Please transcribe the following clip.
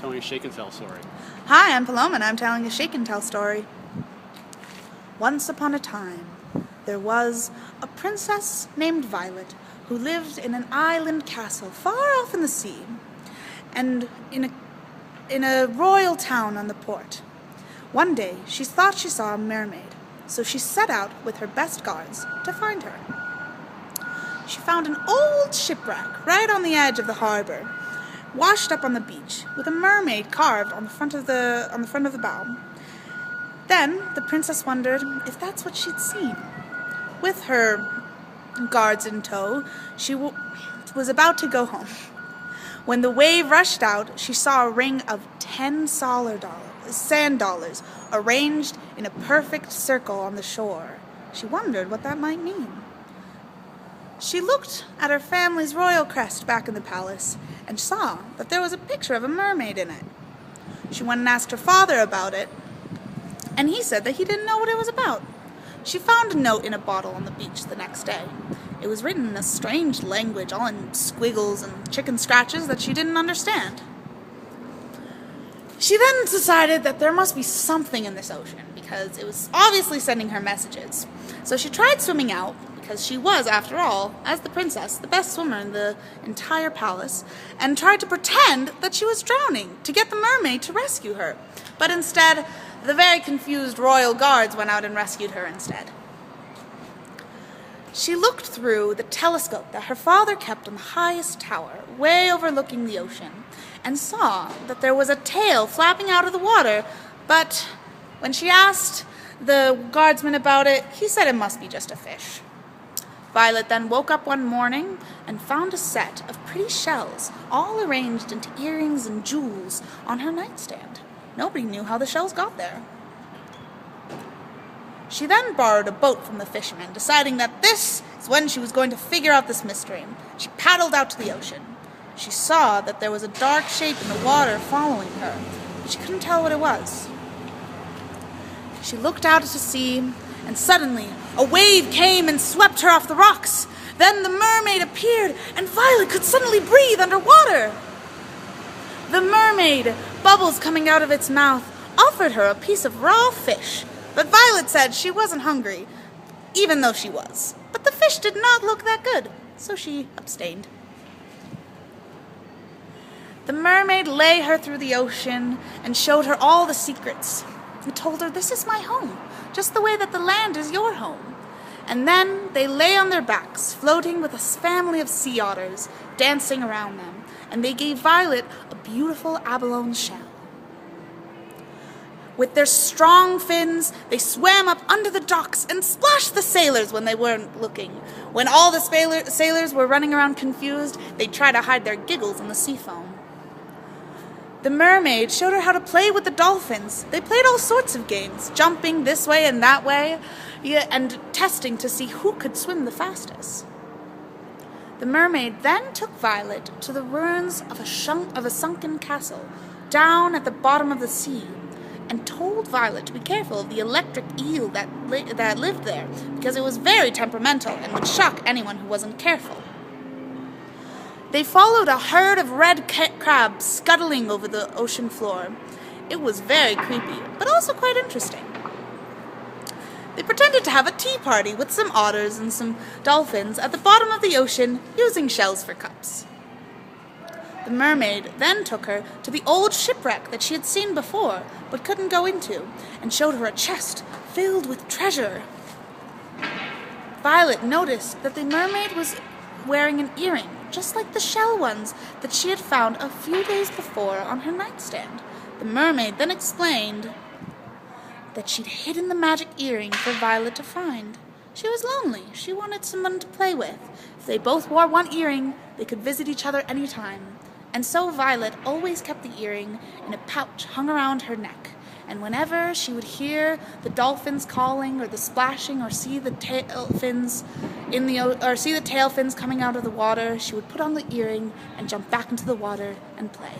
telling a shake and tell story. Hi, I'm Paloma and I'm telling a shake and tell story. Once upon a time, there was a princess named Violet who lived in an island castle far off in the sea and in a royal town on the port. One day, she thought she saw a mermaid, so she set out with her best guards to find her. She found an old shipwreck right on the edge of the harbor, washed up on the beach, with a mermaid carved on the front of the bow. Then the princess wondered if that's what she'd seen. With her guards in tow, she was about to go home. When the wave rushed out, she saw a ring of 10 sand dollars arranged in a perfect circle on the shore. She wondered what that might mean. She looked at her family's royal crest back in the palace and saw that there was a picture of a mermaid in it. She went and asked her father about it, and he said that he didn't know what it was about. She found a note in a bottle on the beach the next day. It was written in a strange language, all in squiggles and chicken scratches that she didn't understand. She then decided that there must be something in this ocean because it was obviously sending her messages. So she tried swimming out, because she was, after all, as the princess, the best swimmer in the entire palace, and tried to pretend that she was drowning to get the mermaid to rescue her. But instead, the very confused royal guards went out and rescued her instead. She looked through the telescope that her father kept on the highest tower, way overlooking the ocean, and saw that there was a tail flapping out of the water, but when she asked the guardsman about it, he said it must be just a fish. Violet then woke up one morning and found a set of pretty shells, all arranged into earrings and jewels, on her nightstand. Nobody knew how the shells got there. She then borrowed a boat from the fisherman, deciding that this is when she was going to figure out this mystery. She paddled out to the ocean. She saw that there was a dark shape in the water following her, but she couldn't tell what it was. She looked out to sea, and suddenly a wave came and swept her off the rocks. Then the mermaid appeared, and Violet could suddenly breathe underwater. The mermaid, bubbles coming out of its mouth, offered her a piece of raw fish, but Violet said she wasn't hungry, even though she was. But the fish did not look that good, so she abstained. The mermaid lay her through the ocean and showed her all the secrets. He told her, "This is my home, just the way that the land is your home." And then they lay on their backs, floating with a family of sea otters dancing around them, and they gave Violet a beautiful abalone shell. With their strong fins, they swam up under the docks and splashed the sailors when they weren't looking. When all the sailors were running around confused, they'd try to hide their giggles in the sea foam. The mermaid showed her how to play with the dolphins. They played all sorts of games, jumping this way and that way, and testing to see who could swim the fastest. The mermaid then took Violet to the ruins of a sunken castle down at the bottom of the sea, and told Violet to be careful of the electric eel that lived there, because it was very temperamental and would shock anyone who wasn't careful. They followed a herd of red crabs scuttling over the ocean floor. It was very creepy, but also quite interesting. They pretended to have a tea party with some otters and some dolphins at the bottom of the ocean, using shells for cups. The mermaid then took her to the old shipwreck that she had seen before, but couldn't go into, and showed her a chest filled with treasure. Violet noticed that the mermaid was wearing an earring, just like the shell ones that she had found a few days before on her nightstand. The mermaid then explained that she'd hidden the magic earring for Violet to find. She was lonely. She wanted someone to play with. If they both wore one earring, they could visit each other anytime. And so Violet always kept the earring in a pouch hung around her neck. And whenever she would hear the dolphins calling, or the splashing, or see the tail fins coming out of the water, she would put on the earring and jump back into the water and play.